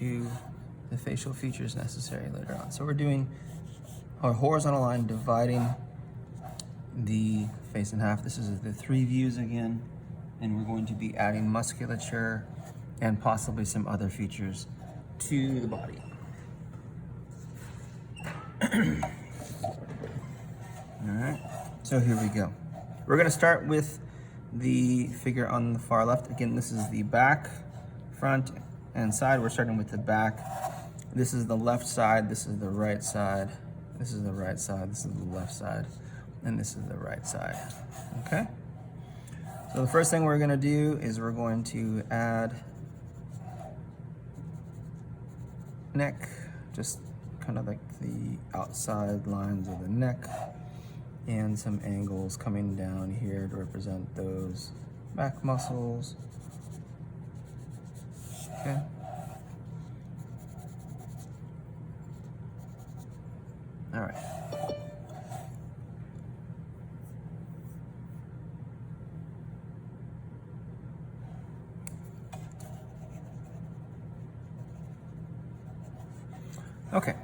do the facial features necessary later on. So we're doing our horizontal line dividing the face in half. This is the 3 views again, and we're going to be adding musculature and possibly some other features to the body. All right, so here we go. We're gonna start with the figure on the far left. Again, this is the back, front, and side. We're starting with the back. This is the left side, this is the right side, this is the right side, this is the left side, and this is the right side, okay? So the first thing we're gonna do is we're going to add neck, just kind of like the outside lines of the neck, and some angles coming down here to represent those back muscles. Okay. All right. Okay.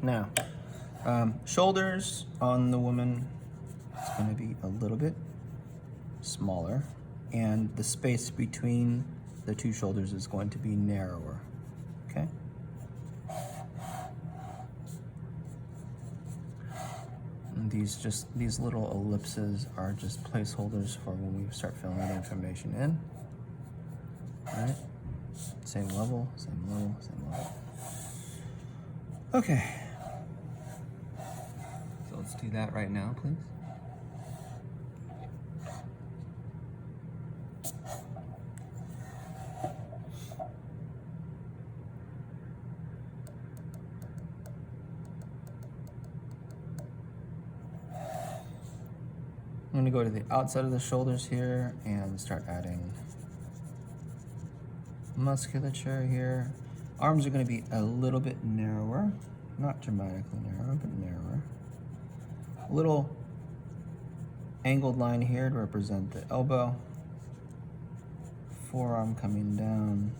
Now, shoulders on the woman is going to be a little bit smaller, and the space between the 2 shoulders is going to be narrower, okay? And these little ellipses are just placeholders for when we start filling that information in. All right, same level, same level, same level. Okay. So let's do that right now, please. I'm gonna go to the outside of the shoulders here and start adding musculature here. Arms are gonna be a little bit narrower, not dramatically narrower, but narrower. A little angled line here to represent the elbow. Forearm coming down,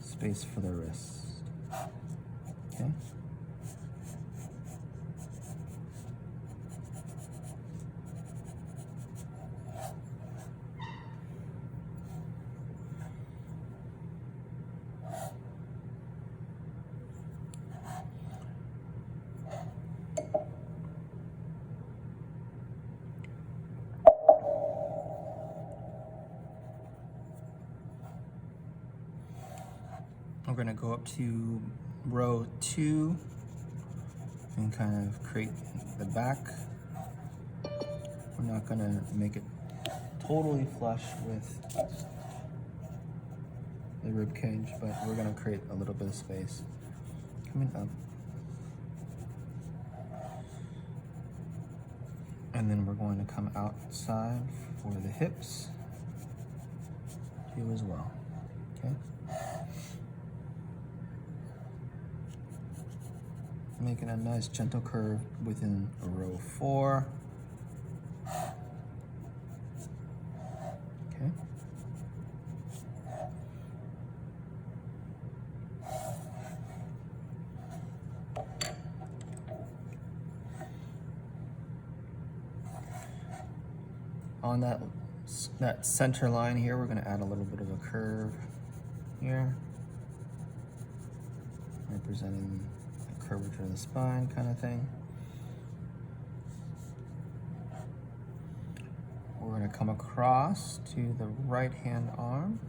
space for the wrist, okay? We're gonna go up to row 2 and kind of create the back. We're not gonna make it totally flush with the rib cage, but we're gonna create a little bit of space coming up. And then we're going to come outside for the hips too as well, okay? Making a nice gentle curve within row 4. Okay. On that center line here, we're going to add a little bit of a curve here, representing curvature of the spine kind of thing. We're going to come across to the right hand arm.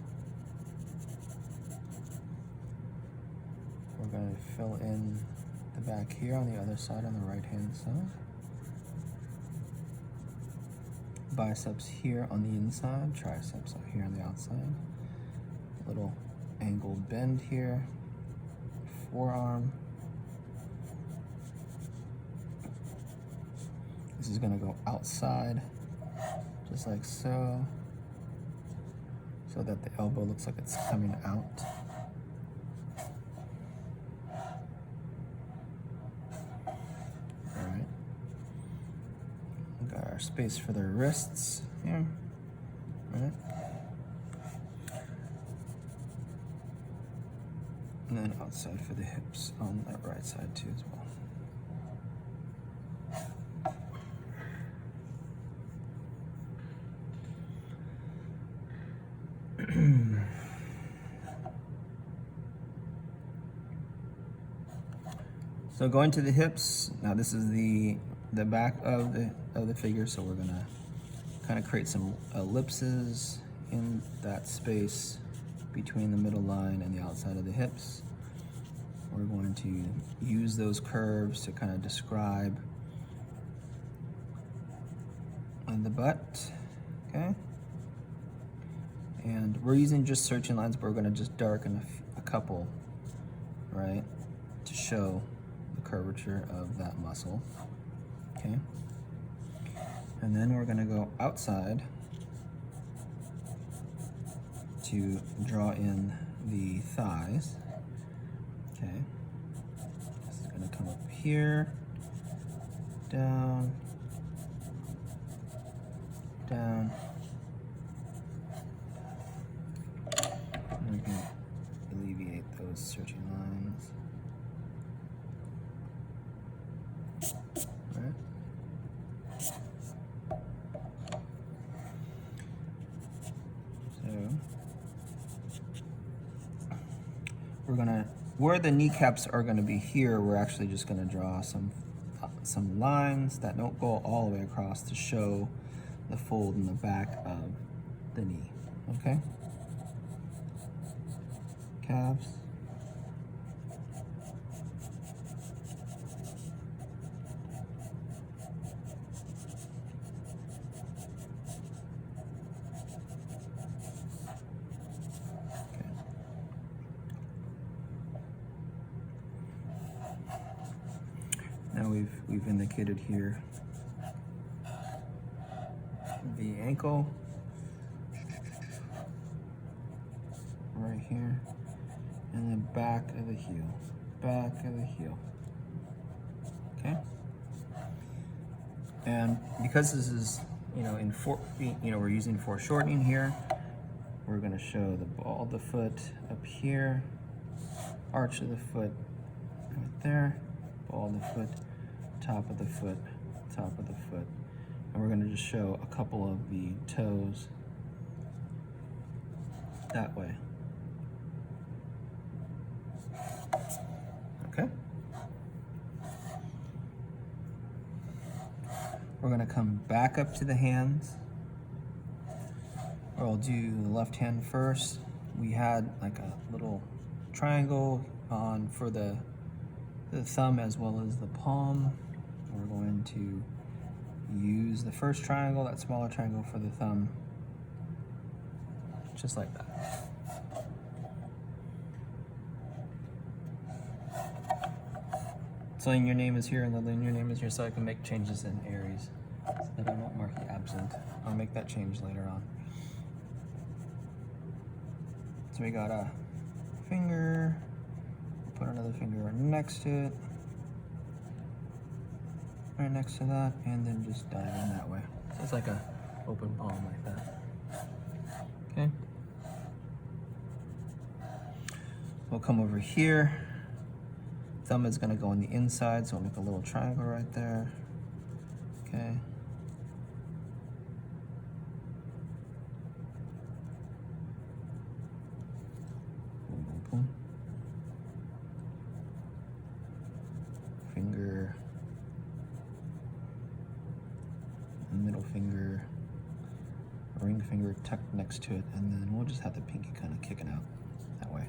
We're going to fill in the back here on the other side, on the right hand side. Biceps here on the inside, triceps out here on the outside. Little angled bend here. Forearm. This is gonna go outside, just like so, so that the elbow looks like it's coming out. All right. We got our space for the wrists here. All right. And then outside for the hips on that right side too as well. So going to the hips, now this is the back of the figure, so we're gonna kind of create some ellipses in that space between the middle line and the outside of the hips. We're going to use those curves to kind of describe the butt, okay? And we're using just searching lines, but we're gonna just darken a couple, right, to show the curvature of that muscle, okay? And then we're gonna go outside to draw in the thighs, okay? This is gonna come up here, down, down. And we can alleviate those searching lines. All right. So we're gonna, where the kneecaps are gonna be here, we're actually just gonna draw some lines that don't go all the way across to show the fold in the back of the knee, okay? Calves. Okay. Now we've indicated here the ankle right here, and the back of the heel, okay? And because this is, we're using foreshortening here, we're gonna show the ball of the foot up here, arch of the foot right there, ball of the foot, top of the foot, top of the foot. And we're gonna just show a couple of the toes that way. Okay? We're gonna come back up to the hands. I'll do the left hand first. We had like a little triangle on for the thumb as well as the palm. We're going to use the first triangle, that smaller triangle, for the thumb, just like that. Lillian, your name is here, and Lillian, your name is here, so I can make changes in Aries. So that I won't mark you absent. I'll make that change later on. So we got a finger, we'll put another finger next to it, right next to that, and then just dive in that way. So it's like a open palm like that. Okay. We'll come over here. Thumb is gonna go on the inside, so we'll make a little triangle right there. Okay. Boom, boom, boom. Finger. Middle finger. Ring finger tucked next to it, and then we'll just have the pinky kind of kicking out that way.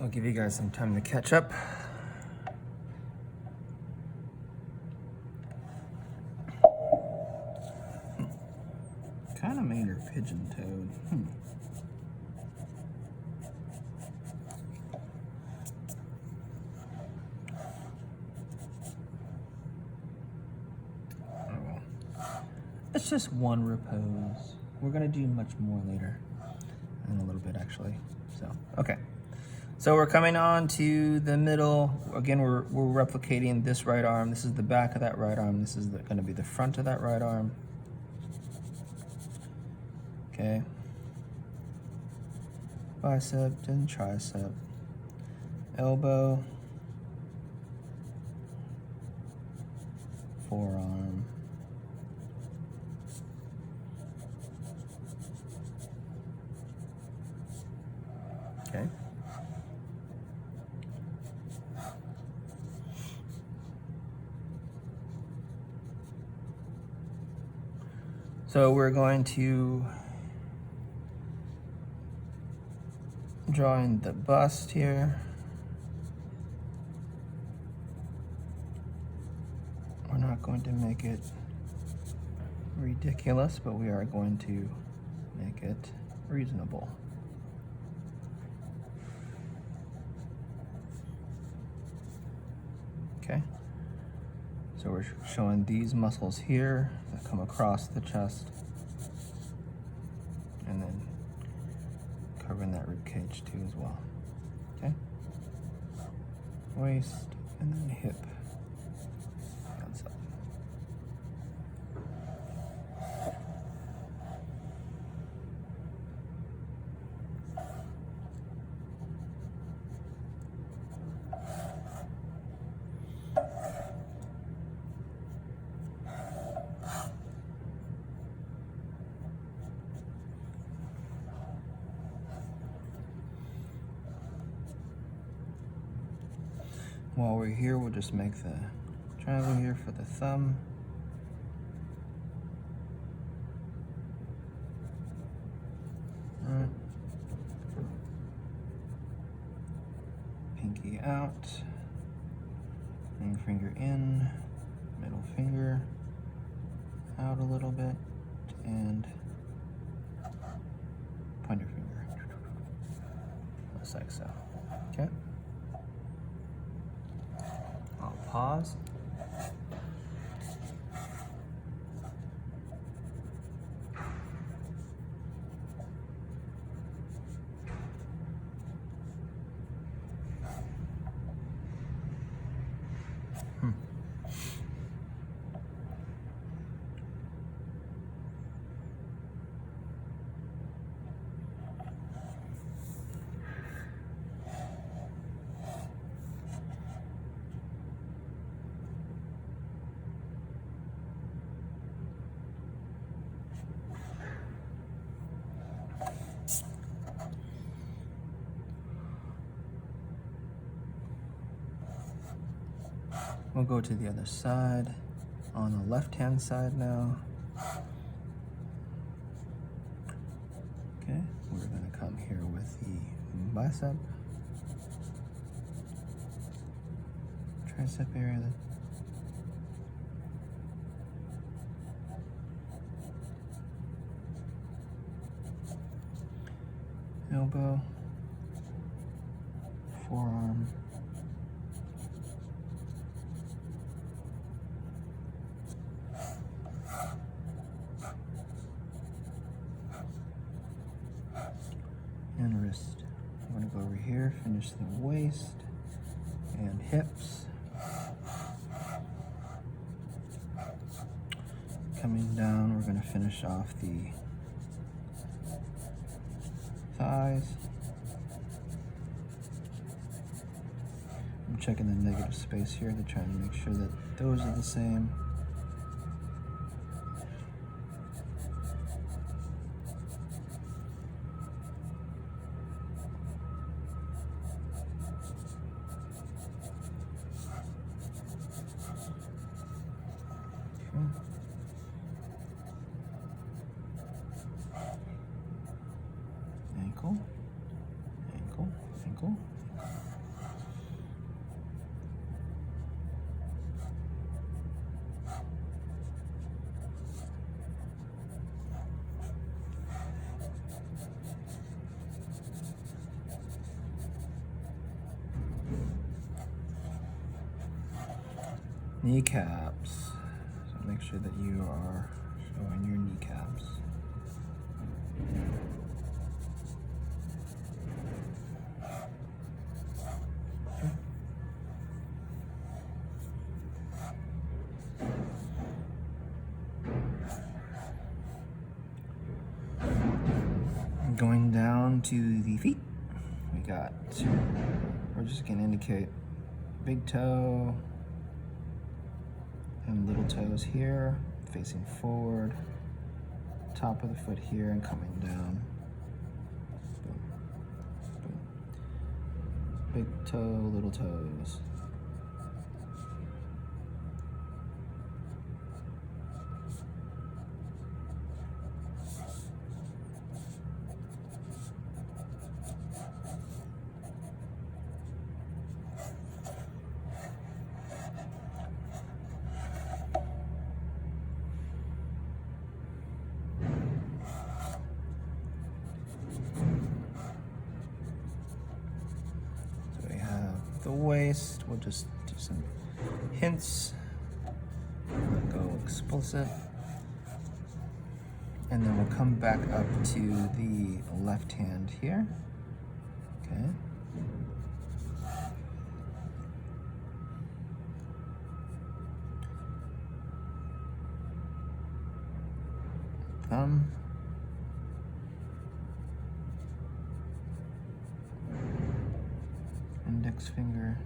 I'll give you guys some time to catch up. Kind of made her pigeon-toed. It's just one repose. We're gonna do much more later, in a little bit actually. So, okay. So we're coming on to the middle. Again, we're replicating this right arm. This is the back of that right arm. This is gonna be the front of that right arm. Okay. Bicep and tricep. Elbow. Forearm. Okay. So we're going to draw in the bust here. We're not going to make it ridiculous, but we are going to make it reasonable. Okay, so we're showing these muscles here that come across the chest, and then covering that rib cage too as well. Okay, waist and then hip. Outside. While we're here, we'll just make the triangle here for the thumb. Alright. Pinky out, ring finger in, middle finger out a little bit, and pointer finger. Just like so. Okay. I'll pause. We'll go to the other side, on the left-hand side now. Okay, we're gonna come here with the bicep, tricep area. Elbow, forearm, and wrist. I'm going to go over here, finish the waist and hips. Coming down, we're going to finish off the thighs. I'm checking the negative space here to try and make sure that those are the same. Ankle, ankle, ankle. Kneecaps. So make sure that you are or in your kneecaps. Going down to the feet, we're just going to indicate big toe and little toes here, facing forward, top of the foot here and coming down. Boom, boom. Big toe, little toes. The waist, we'll just do some hints, we'll go explicit, and then we'll come back up to the left hand here, okay. Thumb. Index finger,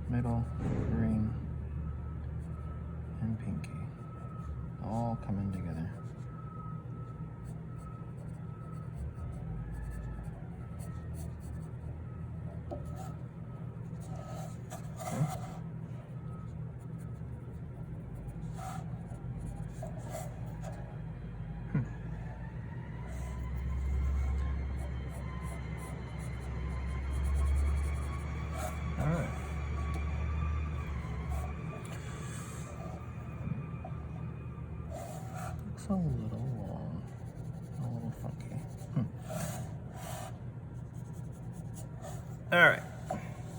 middle, ring, and pinky, all coming together. Okay. All right. Looks a little long, a little funky. All right.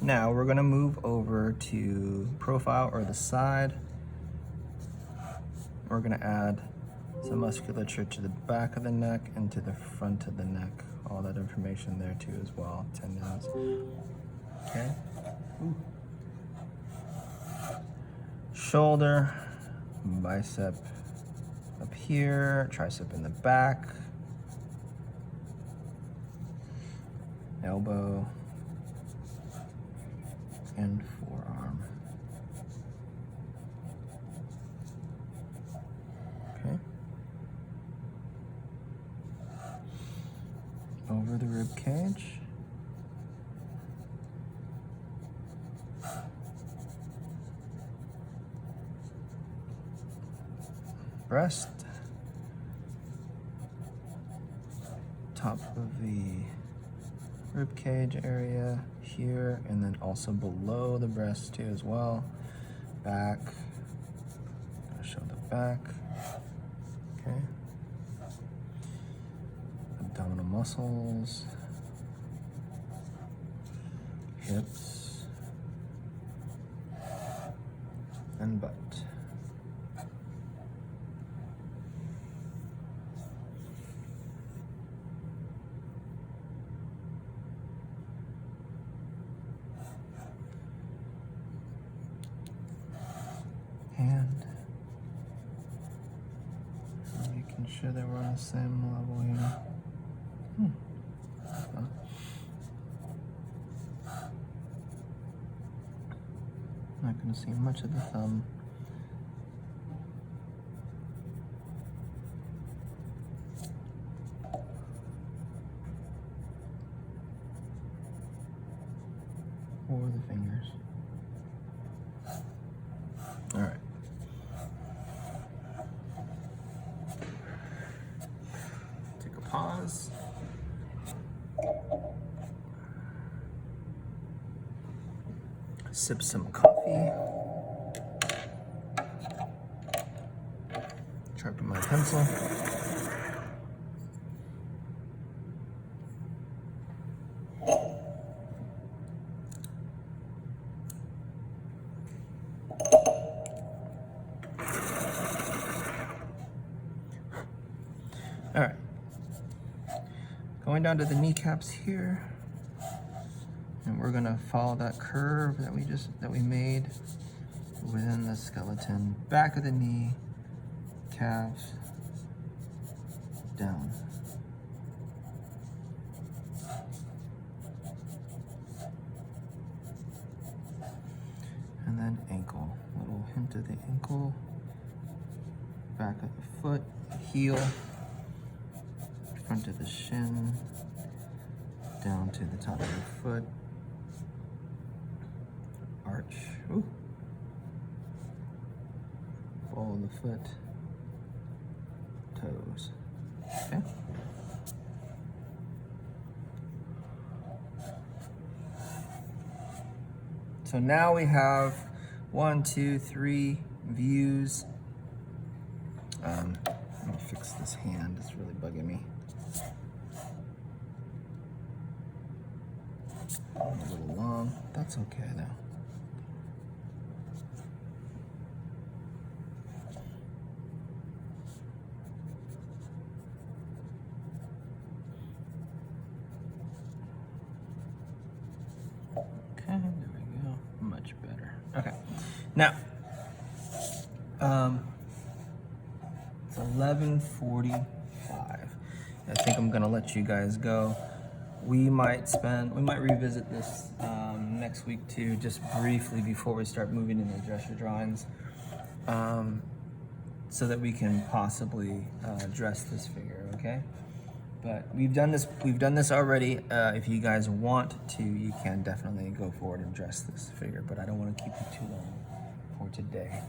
Now we're going to move over to profile or the side. We're going to add some musculature to the back of the neck and to the front of the neck. All that information there too as well, tendons. Okay. Ooh. Shoulder, bicep up here, tricep in the back, elbow, and forearm. Okay. Over the rib cage. Breast, top of the rib cage area here, and then also below the breast too as well. Back, I'll show the back. Okay. Abdominal muscles, hips, and butt. And making sure that we're on the same level here. Not going to see much of the thumb. Or the fingers. All right. Take a pause. Sip some coffee. Sharpen my pencil. going down to the kneecaps here, and we're gonna follow that curve that we made within the skeleton, back of the knee, calves, down. And then ankle, little hint of the ankle, back of the foot, heel, front of the shin, down to the top of the foot, arch, ooh. Ball of the foot, toes, okay? So now we have 1, 2, 3 views. Let me fix this hand, it's really bugging me. A little long, that's okay though. Okay, there we go, much better. Okay, now, it's 11:45. I think I'm gonna let you guys go. We might revisit this next week too, just briefly before we start moving into dresser drawings, so that we can possibly dress this figure, okay? But we've done this already. If you guys want to, you can definitely go forward and dress this figure, but I don't want to keep you too long for today.